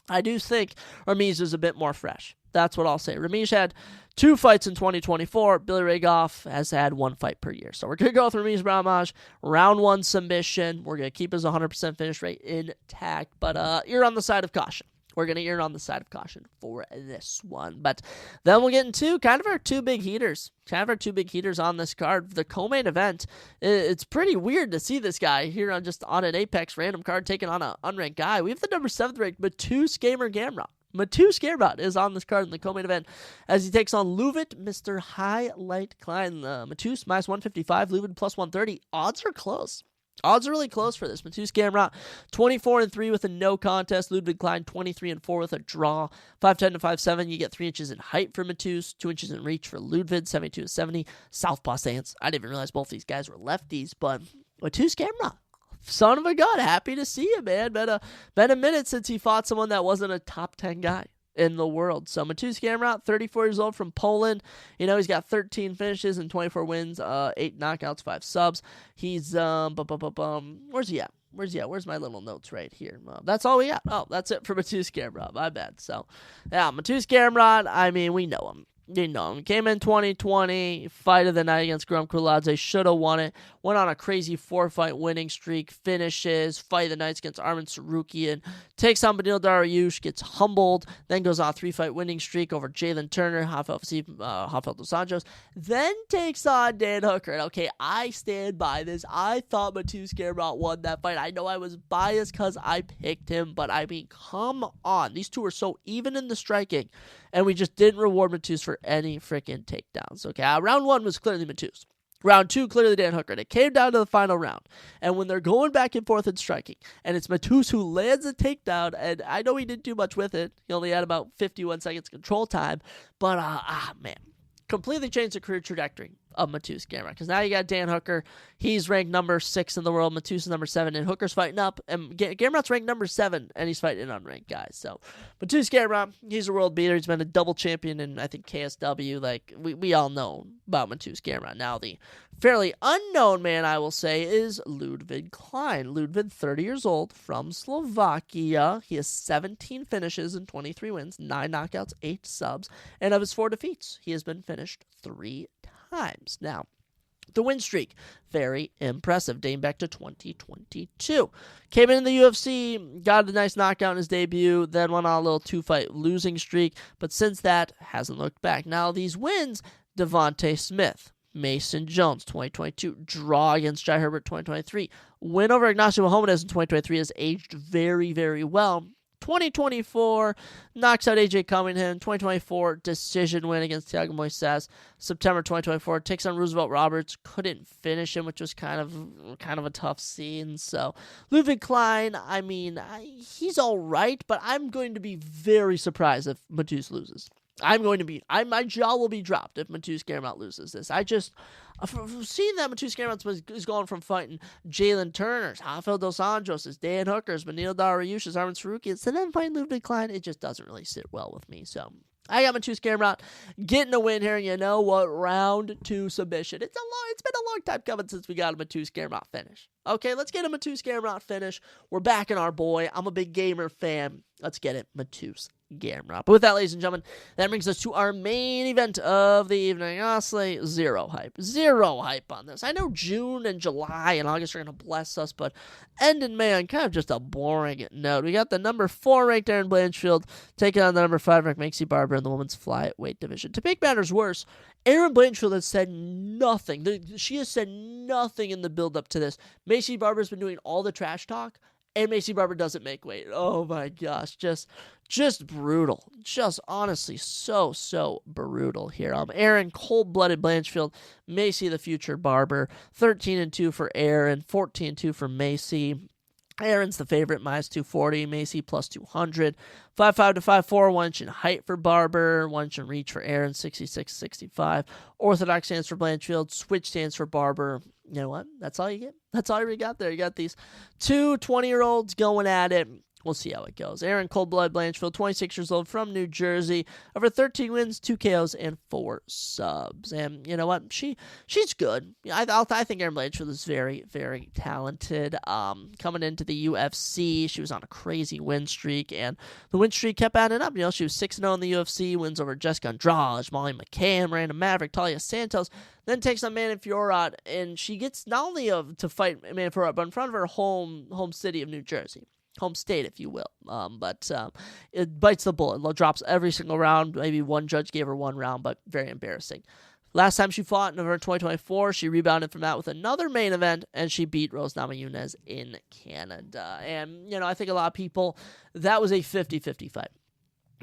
I do think Ramiz is a bit more fresh. That's what I'll say. Ramiz had 2 fights in 2024. Billy Ray Goff has had 1 fight per year. So we're going to go with Ramiz Brahmaj. Round 1 submission. We're going to keep his 100% finish rate intact. But you're on the side of caution. We're going to err on the side of caution for this one. But then we'll get into kind of our 2 big heaters. Kind of our 2 big heaters on this card. The co-main event, it's pretty weird to see this guy here on an Apex random card taking on an unranked guy. We have the number 7th ranked Matus Gamrot. Matus Gamrot is on this card in the co-main event as he takes on Luvit, Mr. Highlight Klein. Matus minus 155, Luvit plus 130. Odds are close. Odds are really close for this. Matus Gamrot, 24-3 with a no contest. Ludwig Klein, 23-4 with a draw. 5'10 to 5'7. You get 3 inches in height for Matus, 2 inches in reach for Ludwig, 72-70. Southpaw stance. I didn't even realize both these guys were lefties, but Matus Gamrot, son of a gun, happy to see him, man. Been a minute since he fought someone that wasn't a top 10 guy in the world. So Matus Gamrot, 34 years old, from Poland. You know, he's got 13 finishes and 24 wins, 8 knockouts, 5 subs. He's where's he at? Where's my little notes right here? That's all we got. Oh, that's it for Matus Gamrot. My bad. So, yeah, Matus Gamrot, I mean, we know him. Ding dong. Came in 2020, fight of the night against Guram Kuladze. Should have won it. Went on a crazy 4-fight winning streak. Finishes. Fight of the night against Arman Sarukian. Takes on Beneil Dariush. Gets humbled. Then goes on a 3-fight winning streak over Jalen Turner, Rafael dos Anjos. Then takes on Dan Hooker. And okay, I stand by this. I thought Mateusz Gamrot won that fight. I know I was biased because I picked him, but I mean, come on. These two are so even in the striking, and we just didn't reward Mateusz for any freaking takedowns. Okay, round 1 was clearly Mateusz. Round 2, clearly Dan Hooker. And it came down to the final round. And when they're going back and forth in striking, and it's Mateusz who lands a takedown, and I know he didn't do much with it. He only had about 51 seconds control time. But, man, completely changed the career trajectory of Mateusz Gamrot. Because now you got Dan Hooker. He's ranked number 6 in the world. Mateusz is number 7. And Hooker's fighting up. And Gamrot's ranked number 7. And he's fighting unranked guys. So Mateusz Gamrot, he's a world beater. He's been a double champion in, I think, KSW. Like, we all know about Mateusz Gamrot. Now, the fairly unknown man, I will say, is Ludwig Klein. Ludwig, 30 years old, from Slovakia. He has 17 finishes and 23 wins, 9 knockouts, 8 subs. And of his 4 defeats, he has been finished 3 times. Now, the win streak, very impressive, dating back to 2022. Came in the UFC, got a nice knockout in his debut, then went on a little 2-fight losing streak, but since that, hasn't looked back. Now, these wins, Devontae Smith, Mason Jones, 2022, draw against Jai Herbert, 2023, win over Ignacio Mohamedez in 2023 has aged very, very well. 2024, knocks out AJ Cunningham. 2024, decision win against Thiago Moises. September 2024, takes on Roosevelt Roberts. Couldn't finish him, which was kind of a tough scene. So, Ludwig Klein, I mean, he's all right, but I'm going to be very surprised if Mateusz loses. My jaw will be dropped if Mateusz Gamrot loses this. Seeing that Mateusz Gamrot is going from fighting Jalen Turner, Rafael dos Anjos, Dan Hookers, Beneil Dariush, Arman Sarukian, and then fighting Ludwig Klein, it just doesn't really sit well with me. So I got Mateusz Gamrot getting a win here, and you know what? Round 2 submission. It's been a long time coming since we got a Mateusz Gamrot finish. Okay, let's get a Mateusz Gamrot finish. We're backing our boy. I'm a big gamer fan. Let's get it, Mateusz Gamrot. But with that, ladies and gentlemen, that brings us to our main event of the evening. Honestly, zero hype on this. I know June and July and August are going to bless us, but end in May on kind of just a boring note. We got the number 4 ranked Erin Blanchfield taking on the number 5 ranked Maycee Barber in the women's flyweight division. To make matters worse, Erin Blanchfield has said nothing. She has said nothing in the build-up to this. Maycee Barber's been doing all the trash talk, and Maycee Barber doesn't make weight. Oh my gosh, just brutal. Just honestly so brutal here. Erin, cold-blooded Blanchfield, Maycee the future Barber, 13-2 for Erin, 14-2 for Maycee. Erin's the favorite, minus 240. Maycee plus 200. 5'5" to 5'4", 1 inch in height for Barber, 1 inch in reach for Erin, 66-65. Orthodox stands for Blanchfield, switch stands for Barber. You know what? That's all you get. That's all we got there. You got these two 20-year-olds going at it. We'll see how it goes. Erin Coldblood Blanchfield, 26 years old, from New Jersey. Over 13 wins, 2 KOs, and 4 subs. And you know what? She's good. I think Erin Blanchfield is very, very talented. Coming into the UFC, she was on a crazy win streak, and the win streak kept adding up. You know, she was 6-0 in the UFC, wins over Jessica Andrade, Molly McCann, Miranda Maverick, Talia Santos, then takes on Manon Fiorot, and she gets not only to fight Manon Fiorot, but in front of her home city of New Jersey. Home state, if you will. But it bites the bullet. It drops every single round. Maybe one judge gave her 1 round, but very embarrassing. Last time she fought in November 2024, she rebounded from that with another main event, and she beat Rose Namajunas in Canada. And, you know, I think a lot of people, that was a 50-50 fight.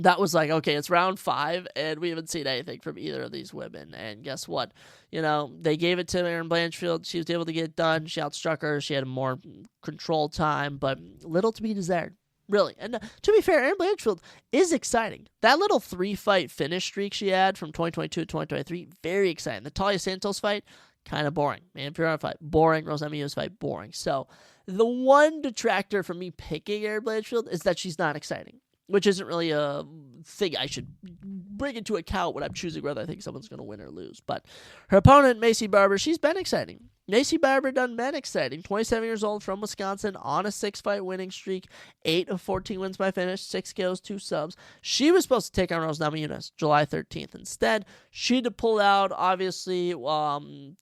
That was like, okay, it's round 5, and we haven't seen anything from either of these women. And guess what? You know, they gave it to Erin Blanchfield. She was able to get it done. She outstruck her. She had a more control time, but little to be desired, really. And to be fair, Erin Blanchfield is exciting. That little 3-fight finish streak she had from 2022 to 2023, very exciting. The Talia Santos fight, kind of boring. Man, Fiorot fight, boring. Rose Namajunas fight, boring. So the one detractor from me picking Erin Blanchfield is that she's not exciting. which isn't really a thing I should bring into account when I'm choosing whether I think someone's going to win or lose. But her opponent, Macy Barber, she's been exciting. Macy Barber done been exciting. 27 years old from Wisconsin, on a 6-fight winning streak, 8 of 14 wins by finish, 6 KOs, 2 subs. She was supposed to take on Rose Namajunas July 13th. Instead, she had to pull out, obviously,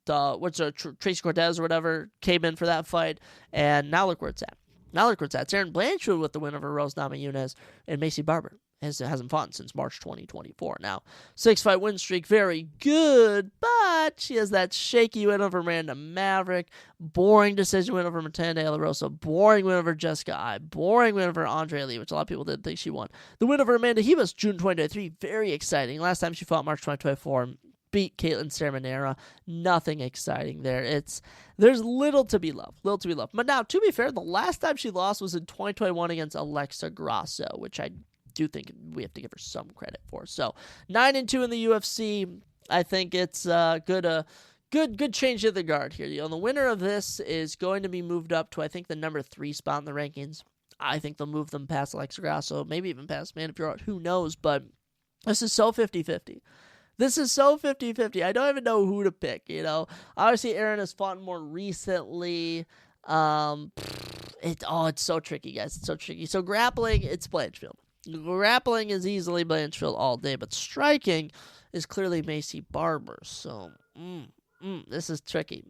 Tracy Cortez or whatever came in for that fight, and now look where it's at. It's Erin Blanchfield with the win over Rose Namajunas, and Macy Barber hasn't fought since March 2024. Now, 6-fight win streak, very good, but she has that shaky win over Miranda Maverick, boring decision win over Matanda De La Rosa, boring win over Jessica Ai, boring win over Andrea Lee, which a lot of people didn't think she won. The win over Amanda Ribas, June 2023, very exciting. Last time she fought March 2024, beat Caitlin Sermonera. Nothing exciting there. There's little to be loved. But now, to be fair, the last time she lost was in 2021 against Alexa Grasso, which I do think we have to give her some credit for. So 9-2 in the UFC. I think it's good change of the guard here. The winner of this is going to be moved up to, I think, the number 3 spot in the rankings. I think they'll move them past Alexa Grasso, maybe even past Amanda Ribas. Who knows? But this is so 50-50. This is so 50-50. I don't even know who to pick, Obviously, Erin has fought more recently. It's so tricky, guys. It's so tricky. So grappling, it's Blanchfield. Grappling is easily Blanchfield all day, but striking is clearly Macy Barber. So, this is tricky.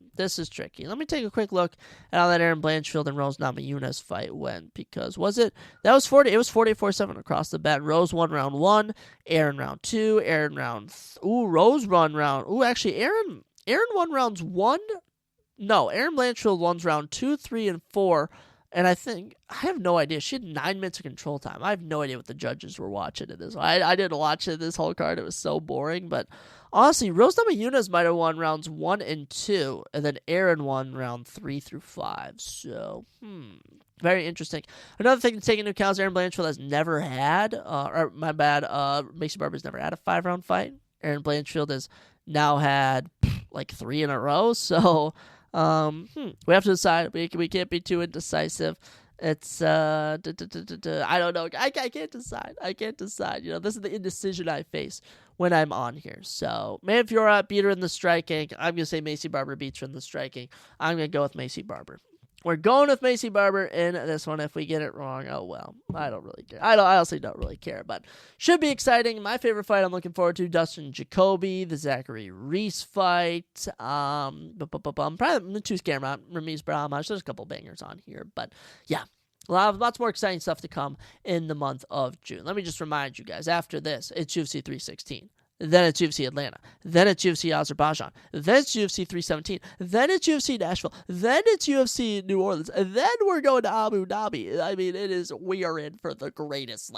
Let me take a quick look at how that Erin Blanchfield and Rose Namajunas fight went, because it was 44-7 across the bat. Rose won round 1, Erin round 2, Rose won round, actually Erin won rounds 1. No, Erin Blanchfield won round 2, 3, and 4. And I have no idea. She had 9 minutes of control time. I have no idea what the judges were watching in this. I didn't watch it this whole card. It was so boring. But honestly, Rose Namajunas might have won rounds 1 and 2, and then Erin won round 3 through 5. So, very interesting. Another thing to take into account is Erin Blanchfield has never had, Macy Barber's never had a 5-round fight. Erin Blanchfield has now had like 3 in a row. So, we have to decide. We can't be too indecisive. It's I don't know. I can't decide. This is the indecision I face when I'm on here. So, man, if you're beat her in the striking, I'm gonna say Macy Barber beats her in the striking. I'm gonna go with Macy Barber. We're going with Macy Barber in this one. If we get it wrong, oh well. I don't really care. I honestly don't really care, but should be exciting. My favorite fight I'm looking forward to, Dustin Jacoby, the Zachary Reese fight. Probably the 2 scam Ramiz Brahmash. There's a couple bangers on here, but yeah. Lots more exciting stuff to come in the month of June. Let me just remind you guys, after this, it's UFC 316. Then it's UFC Atlanta. Then it's UFC Azerbaijan. Then it's UFC 317. Then it's UFC Nashville. Then it's UFC New Orleans. And then we're going to Abu Dhabi. I mean, we are in for the greatest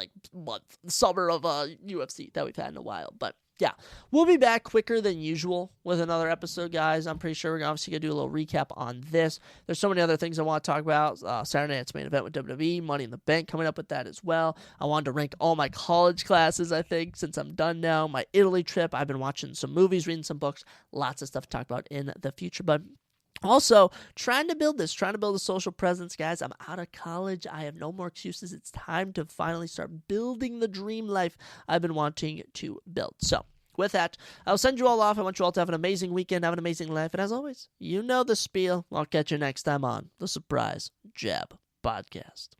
summer of UFC that we've had in a while. But yeah, we'll be back quicker than usual with another episode, guys. I'm pretty sure we're obviously going to do a little recap on this. There's so many other things I want to talk about. Saturday night's main event with WWE, Money in the Bank coming up with that as well. I wanted to rank all my college classes, I think, since I'm done now. My Italy trip, I've been watching some movies, reading some books, lots of stuff to talk about in the future. But also, trying to build a social presence, guys. I'm out of college. I have no more excuses. It's time to finally start building the dream life I've been wanting to build. So, with that, I'll send you all off. I want you all to have an amazing weekend, have an amazing life. And as always, you know the spiel. I'll catch you next time on the Surprise Jab Podcast.